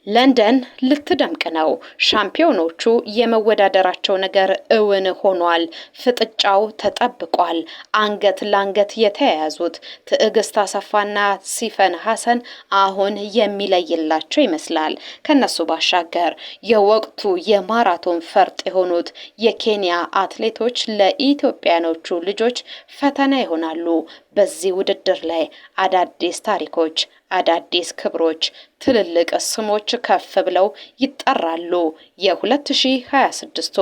ለንደን ልትደምቅ ነው። ሻምፒዮኖቹ የመወዳደራቸው ነገር እውን ሆኗል። ፍጥጫው ተጠብቋል። አንገት ለአንገት የተያያዙት ትዕግስት አሰፋና ሲፈን ሀሰን አሁን የሚለይላቸው ይመስላል። ከነሱ ባሻገር የወቅቱ የማራቶን ፈርጥ የሆኑት የኬንያ አትሌቶች ለኢትዮጵያኖቹ ልጆች ፈተና ይሆናሉ። በዚህ ውድድር ላይ አዳዲስ ታሪኮች፣ አዳዲስ ክብሮች፣ ትልልቅ ስሞች ከፍ ብለው ይጠራሉ። የ2026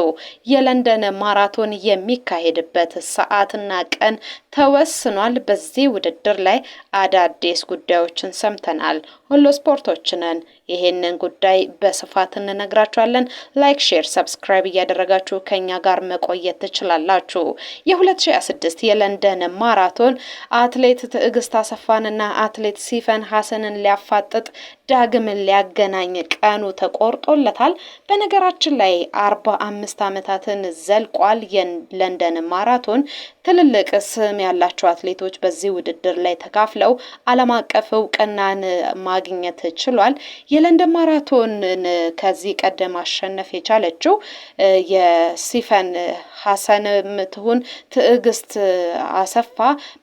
የለንደን ማራቶን የሚካሄድበት ሰዓትና ቀን ተወስኗል። በዚህ ውድድር ላይ አዳዲስ ጉዳዮችን ሰምተናል። ሁሉ ስፖርቶችንን ይሄንን ጉዳይ በስፋት እንነግራችኋለን። ላይክ፣ ሼር፣ ሰብስክራይብ እያደረጋችሁ ከኛ ጋር መቆየት ትችላላችሁ። የ2026 የለንደን ማራቶን አትሌት ትዕግስት አሰፋንና አትሌት ሲፈን ሀሰንን ሊያፋጥጥ ዳግም ሊያገናኝ ቀኑ ተቆርጦለታል። በነገራችን ላይ 45 ዓመታትን ዘልቋል። የለንደን ማራቶን ትልልቅ ስም ያላቸው አትሌቶች በዚህ ውድድር ላይ ተካፍለው ዓለም አቀፍ እውቅናን ማግኘት ችሏል። የለንደን ማራቶንን ከዚህ ቀደም አሸነፍ የቻለችው የሲፈን ሀሰን ምትሁን ትዕግስት አሰፋ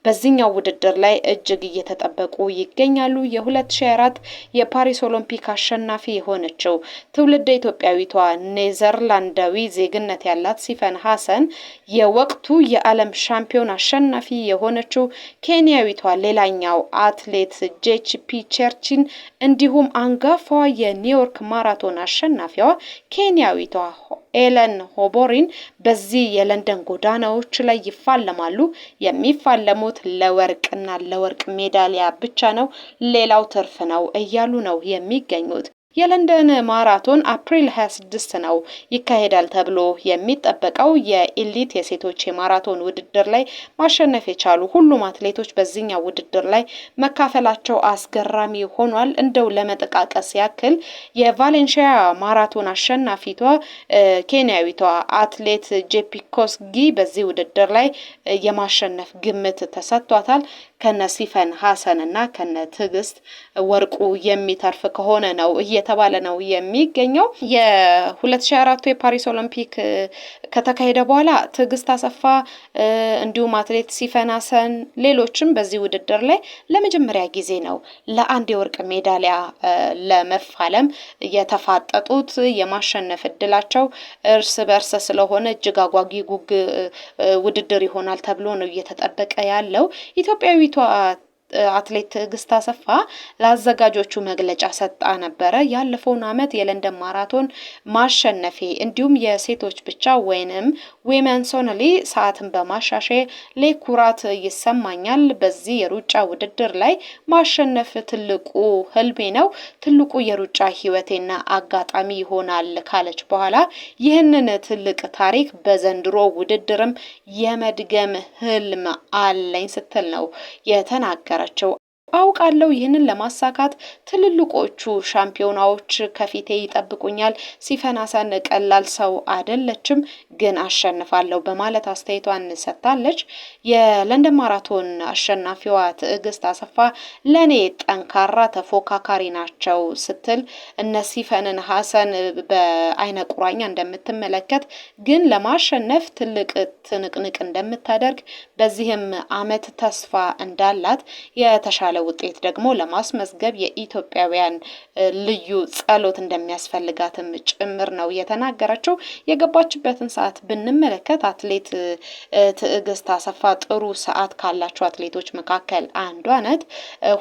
በዚህኛው ውድድር ላይ እጅግ እየተጠበቁ ይገኛሉ። የ2004 የፓሪስ ኦሎምፒክ አሸናፊ የሆነችው ትውልደ ኢትዮጵያዊቷ ኔዘርላንዳዊ ዜግነት ያላት ሲፈን ሀሰን የወቅቱ የዓለም ሻምፒዮን አሸናፊ የሆነችው ኬንያዊቷ ሌላኛው አትሌት ጄችፒ ቸርችን እንዲሁም አንጋፋዋ የኒውዮርክ ማራቶን አሸናፊዋ ኬንያዊቷ ኤለን ሆቦሪን በዚህ የለንደን ጎዳናዎች ላይ ይፋለማሉ። የሚፋለሙት ለወርቅና ለወርቅ ሜዳሊያ ብቻ ነው፣ ሌላው ትርፍ ነው እያሉ ነው የሚገኙት። የለንደን ማራቶን አፕሪል 26 ነው ይካሄዳል ተብሎ የሚጠበቀው። የኤሊት የሴቶች የማራቶን ውድድር ላይ ማሸነፍ የቻሉ ሁሉም አትሌቶች በዚህኛው ውድድር ላይ መካፈላቸው አስገራሚ ሆኗል። እንደው ለመጠቃቀስ ያክል የቫሌንሺያ ማራቶን አሸናፊቷ ኬንያዊቷ አትሌት ጄፒ ኮስጊ በዚህ ውድድር ላይ የማሸነፍ ግምት ተሰጥቷታል። ከነ ሲፈን ሀሰን እና ከነ ትዕግስት ወርቁ የሚተርፍ ከሆነ ነው እየተባለ ነው የሚገኘው። የ2004 የፓሪስ ኦሎምፒክ ከተካሄደ በኋላ ትዕግስት አሰፋ እንዲሁም አትሌት ሲፈን ሀሰን ሌሎችም በዚህ ውድድር ላይ ለመጀመሪያ ጊዜ ነው ለአንድ የወርቅ ሜዳሊያ ለመፋለም የተፋጠጡት። የማሸነፍ እድላቸው እርስ በርስ ስለሆነ እጅግ አጓጊ ውድድር ይሆናል ተብሎ ነው እየተጠበቀ ያለው። ኢትዮጵያዊቷ አትሌት ትዕግስት አሰፋ ለአዘጋጆቹ መግለጫ ሰጣ ነበረ። ያለፈውን ዓመት የለንደን ማራቶን ማሸነፌ እንዲሁም የሴቶች ብቻ ወይንም ዊሜንስ ኦንሊ ሰዓትን በማሻሻል ኩራት ይሰማኛል። በዚህ የሩጫ ውድድር ላይ ማሸነፍ ትልቁ ህልሜ ነው፣ ትልቁ የሩጫ ህይወቴና አጋጣሚ ይሆናል ካለች በኋላ ይህንን ትልቅ ታሪክ በዘንድሮ ውድድርም የመድገም ህልም አለኝ ስትል ነው የተናገረችው። አውቃለሁ ይህንን ለማሳካት ትልልቆቹ ሻምፒዮናዎች ከፊቴ ይጠብቁኛል። ሲፈን ሀሰን ቀላል ሰው አይደለችም፣ ግን አሸንፋለሁ በማለት አስተያየቷን ሰጥታለች። የለንደን ማራቶን አሸናፊዋ ትዕግስት አሰፋ ለኔ ጠንካራ ተፎካካሪ ናቸው ስትል እነ ሲፈንን ሀሰን በአይነ ቁራኛ እንደምትመለከት፣ ግን ለማሸነፍ ትልቅ ትንቅንቅ እንደምታደርግ በዚህም አመት ተስፋ እንዳላት የተሻለ ውጤት ደግሞ ለማስመዝገብ የኢትዮጵያውያን ልዩ ጸሎት እንደሚያስፈልጋትም ጭምር ነው የተናገረችው። የገባችበትን ሰዓት ብንመለከት አትሌት ትዕግስት አሰፋ ጥሩ ሰዓት ካላቸው አትሌቶች መካከል አንዷ ናት።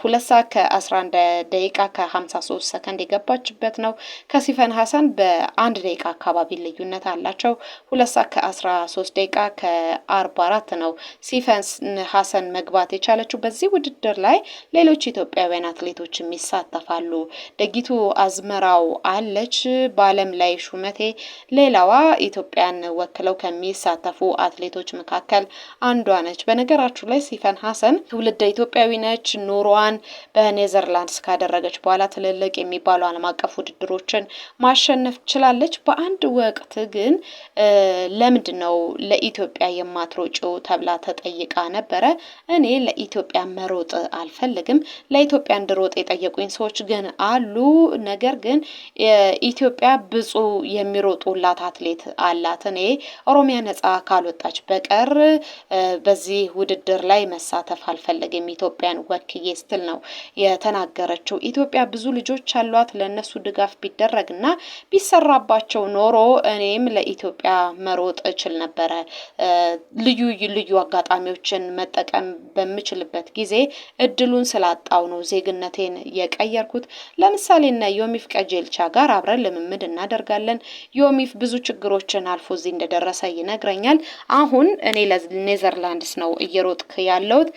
2 ሰዓት ከ11 ደቂቃ ከ53 ሰከንድ የገባችበት ነው። ከሲፈን ሀሰን በ1 ደቂቃ አካባቢ ልዩነት አላቸው። 2 ሰዓት ከ13 ደቂቃ ከ44 ነው ሲፈን ሀሰን መግባት የቻለችው። በዚህ ውድድር ላይ ሌሎች ኢትዮጵያውያን አትሌቶችም ይሳተፋሉ። ደጊቱ አዝመራው አለች፣ በአለም ላይ ሹመቴ ሌላዋ ኢትዮጵያን ወክለው ከሚሳተፉ አትሌቶች መካከል አንዷ ነች። በነገራችሁ ላይ ሲፈን ሀሰን ትውልደ ኢትዮጵያዊ ነች። ኑሮዋን በኔዘርላንድስ ካደረገች በኋላ ትልልቅ የሚባሉ ዓለም አቀፍ ውድድሮችን ማሸነፍ ችላለች። በአንድ ወቅት ግን ለምንድን ነው ለኢትዮጵያ የማትሮጪው ተብላ ተጠይቃ ነበረ። እኔ ለኢትዮጵያ መሮጥ አልፈልግም አልፈልግም። ለኢትዮጵያ እንድሮጥ የጠየቁኝ ሰዎች ግን አሉ። ነገር ግን ኢትዮጵያ ብዙ የሚሮጡላት አትሌት አላት። እኔ ኦሮሚያ ነጻ ካልወጣች በቀር በዚህ ውድድር ላይ መሳተፍ አልፈለግም ኢትዮጵያን ወክዬ ስትል ነው የተናገረችው። ኢትዮጵያ ብዙ ልጆች አሏት። ለነሱ ድጋፍ ቢደረግና ቢሰራባቸው ኖሮ እኔም ለኢትዮጵያ መሮጥ እችል ነበረ። ልዩ ልዩ አጋጣሚዎችን መጠቀም በምችልበት ጊዜ እድሉን ስላጣው ነው ዜግነቴን የቀየርኩት። ለምሳሌ እና ዮሚፍ ቀጀልቻ ጋር አብረን ልምምድ እናደርጋለን። ዮሚፍ ብዙ ችግሮችን አልፎ እዚህ እንደደረሰ ይነግረኛል። አሁን እኔ ለኔዘርላንድስ ነው እየሮጥክ ያለሁት።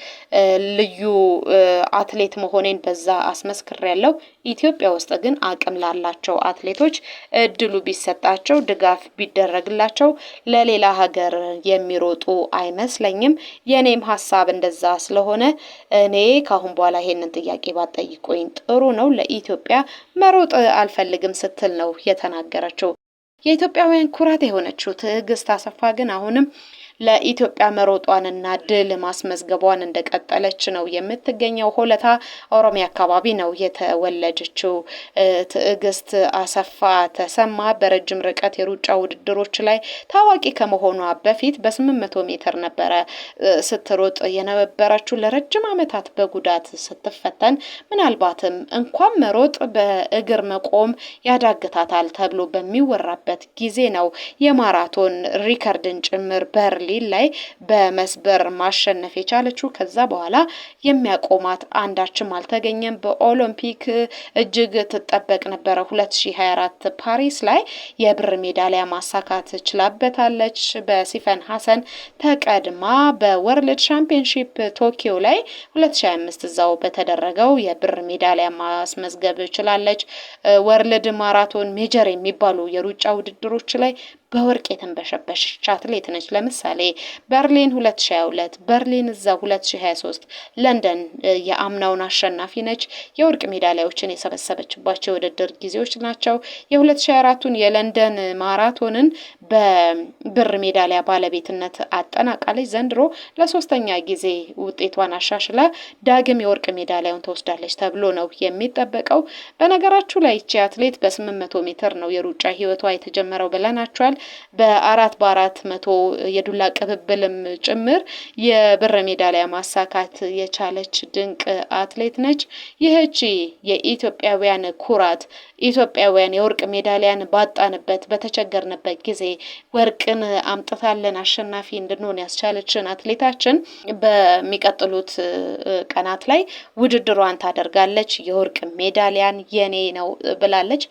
ልዩ አትሌት መሆኔን በዛ አስመስክሬያለሁ። ኢትዮጵያ ውስጥ ግን አቅም ላላቸው አትሌቶች እድሉ ቢሰጣቸው ድጋፍ ቢደረግላቸው ለሌላ ሀገር የሚሮጡ አይመስለኝም። የኔም ሀሳብ እንደዛ ስለሆነ እኔ ካሁን በኋላ ይሄንን ጥያቄ ባጠይቁኝ ጥሩ ነው። ለኢትዮጵያ መሮጥ አልፈልግም ስትል ነው የተናገረችው። የኢትዮጵያውያን ኩራት የሆነችው ትዕግስት አሰፋ ግን አሁንም ለኢትዮጵያ መሮጧንና ድል ማስመዝገቧን እንደቀጠለች ነው የምትገኘው። ሆለታ ኦሮሚያ አካባቢ ነው የተወለደችው። ትዕግስት አሰፋ ተሰማ በረጅም ርቀት የሩጫ ውድድሮች ላይ ታዋቂ ከመሆኗ በፊት በ800 ሜትር ነበረ ስትሮጥ የነበረችው። ለረጅም ዓመታት በጉዳት ስትፈተን ምናልባትም እንኳን መሮጥ በእግር መቆም ያዳግታታል ተብሎ በሚወራበት ጊዜ ነው የማራቶን ሪከርድን ጭምር በርሊን ላይ በመስበር ማሸነፍ የቻለችው። ከዛ በኋላ የሚያቆማት አንዳችም አልተገኘም። በኦሎምፒክ እጅግ ትጠበቅ ነበረ። 2024 ፓሪስ ላይ የብር ሜዳሊያ ማሳካት ችላበታለች። በሲፈን ሀሰን ተቀድማ በወርልድ ሻምፒዮንሺፕ ቶኪዮ ላይ 2025 እዛው በተደረገው የብር ሜዳሊያ ማስመዝገብ ችላለች። ወርልድ ማራቶን ሜጀር የሚባሉ የሩጫ ውድድሮች ላይ በወርቅ የተንበሸበሸች አትሌት ነች። ለምሳሌ በርሊን 2022፣ በርሊን እዛ 2023፣ ለንደን የአምናውን አሸናፊ ነች። የወርቅ ሜዳሊያዎችን የሰበሰበችባቸው የውድድር ጊዜዎች ናቸው። የ2024ቱን የለንደን ማራቶንን በብር ሜዳሊያ ባለቤትነት አጠናቃለች። ዘንድሮ ለሶስተኛ ጊዜ ውጤቷን አሻሽላ ዳግም የወርቅ ሜዳሊያውን ተወስዳለች ተብሎ ነው የሚጠበቀው። በነገራችሁ ላይ ይቺ አትሌት በ800 ሜትር ነው የሩጫ ህይወቷ የተጀመረው ብለናቸዋል። በ4x400 የዱላ ቅብብልም ጭምር የብር ሜዳሊያ ማሳካት የቻለች ድንቅ አትሌት ነች። ይህቺ የኢትዮጵያውያን ኩራት፣ ኢትዮጵያውያን የወርቅ ሜዳሊያን ባጣንበት በተቸገርንበት ጊዜ ወርቅን አምጥታለን አሸናፊ እንድንሆን ያስቻለችን አትሌታችን በሚቀጥሉት ቀናት ላይ ውድድሯን ታደርጋለች። የወርቅ ሜዳሊያን የኔ ነው ብላለች።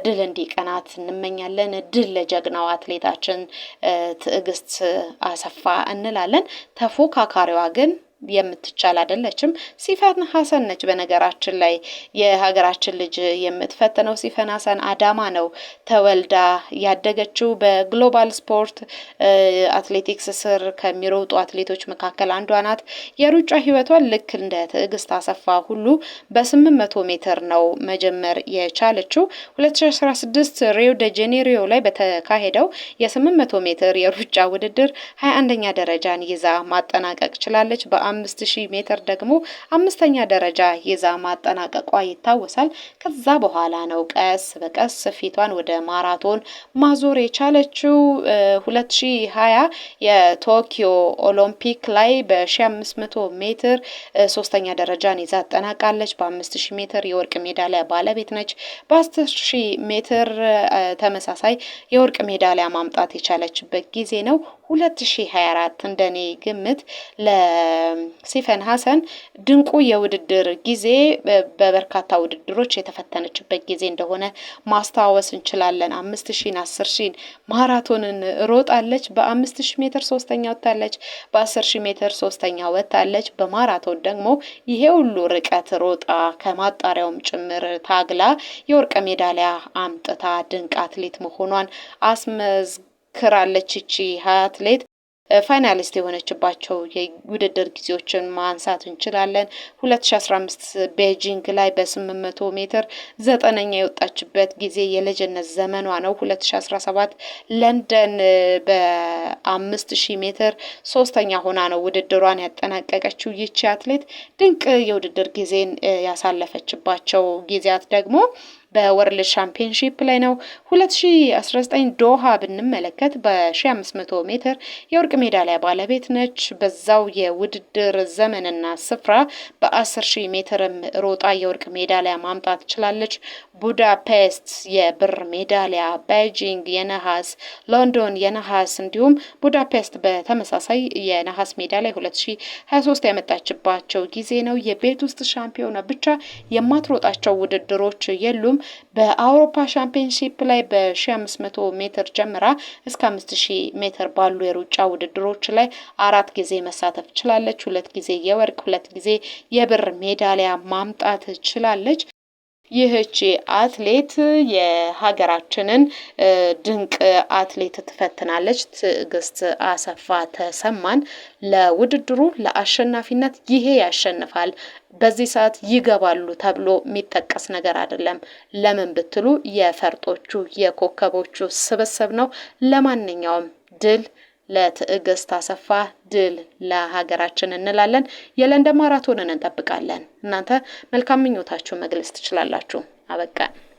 ድል እንዲቀናት እንመኛለን። ድል ለጀግናው አትሌታችን ትዕግስት አሰፋ እንላለን። ተፎካካሪዋ ግን የምትቻል አይደለችም። ሲፈን ሀሰን ነች። በነገራችን ላይ የሀገራችን ልጅ የምትፈተነው ሲፈን ሀሰን አዳማ ነው ተወልዳ ያደገችው። በግሎባል ስፖርት አትሌቲክስ ስር ከሚሮጡ አትሌቶች መካከል አንዷ ናት። የሩጫ ህይወቷን ልክ እንደ ትዕግስት አሰፋ ሁሉ በ800 ሜትር ነው መጀመር የቻለችው። 2016 ሪዮ ደ ጄኔሪዮ ላይ በተካሄደው የ800 ሜትር የሩጫ ውድድር 21ኛ ደረጃን ይዛ ማጠናቀቅ ችላለች። በ5000 ሜትር ደግሞ 5ኛ ደረጃ ይዛ ማጠናቀቋ ይታወሳል። ከዛ በኋላ ነው ቀስ በቀስ ፊቷን ወደ ማራቶን ማዞር የቻለችው። 2020 የቶኪዮ ኦሎምፒክ ላይ በ1500 ሜትር 3ኛ ደረጃን ይዛ አጠናቃለች። በ5000 ሜትር የወርቅ ሜዳሊያ ባለቤት ነች። በ10000 ሜትር ተመሳሳይ የወርቅ ሜዳሊያ ማምጣት የቻለችበት ጊዜ ነው 2024። እንደኔ ግምት ለሲፈን ሀሰን ድንቁ የውድድር ጊዜ በበርካታ ውድድሮች የተፈተነችበት ጊዜ እንደሆነ ማስታወስ እንችላለን። 5000፣ 10000 ማራቶንን ሮጣለች። በ5000 ሜትር 3ኛ ወጣለች። በ10000 ሜትር 3ኛ ወጣለች። በማራቶን ደግሞ ይሄ ሁሉ ርቀት ሮጣ ከማጣሪያውም ጭምር ታግላ የወርቅ ሜዳሊያ አምጥታ ድንቅ አትሌት መሆኗን አስመዝክራለች። እቺ አትሌት ፋይናሊስት የሆነችባቸው የውድድር ጊዜዎችን ማንሳት እንችላለን። 2015 ቤጂንግ ላይ በ800 ሜትር 9ኛ የወጣችበት ጊዜ የልጅነት ዘመኗ ነው። 2017 ለንደን በ5000 ሜትር 3ኛ ሆና ነው ውድድሯን ያጠናቀቀችው። ይቺ አትሌት ድንቅ የውድድር ጊዜን ያሳለፈችባቸው ጊዜያት ደግሞ በወርልድ ሻምፒዮንሺፕ ላይ ነው። 2019 ዶሃ ብንመለከት በ1500 ሜትር የወርቅ ሜዳሊያ ባለቤት ነች። በዛው የውድድር ዘመንና ስፍራ በ10000 ሜትርም ሮጣ የወርቅ ሜዳሊያ ማምጣት ችላለች። ቡዳፔስት የብር ሜዳሊያ፣ ቤጂንግ የነሐስ፣ ሎንዶን የነሐስ እንዲሁም ቡዳፔስት በተመሳሳይ የነሐስ ሜዳሊያ 2023 ያመጣችባቸው ጊዜ ነው። የቤት ውስጥ ሻምፒዮና ብቻ የማትሮጣቸው ውድድሮች የሉም። በአውሮፓ ሻምፒዮንሺፕ ላይ በ1500 ሜትር ጀምራ እስከ 5000 ሜትር ባሉ የሩጫ ውድድሮች ላይ 4 ጊዜ መሳተፍ ችላለች። 2 ጊዜ የወርቅ 2 ጊዜ የብር ሜዳሊያ ማምጣት ችላለች። ይህቺ አትሌት የሀገራችንን ድንቅ አትሌት ትፈትናለች። ትዕግስት አሰፋ ተሰማን ለውድድሩ ለአሸናፊነት ይሄ ያሸንፋል በዚህ ሰዓት ይገባሉ ተብሎ የሚጠቀስ ነገር አይደለም። ለምን ብትሉ የፈርጦቹ የኮከቦቹ ስብስብ ነው። ለማንኛውም ድል ለትዕግስት አሰፋ፣ ድል ለሀገራችን እንላለን። የለንደን ማራቶንን እንጠብቃለን። እናንተ መልካም ምኞታችሁ መግለጽ ትችላላችሁ። አበቃ።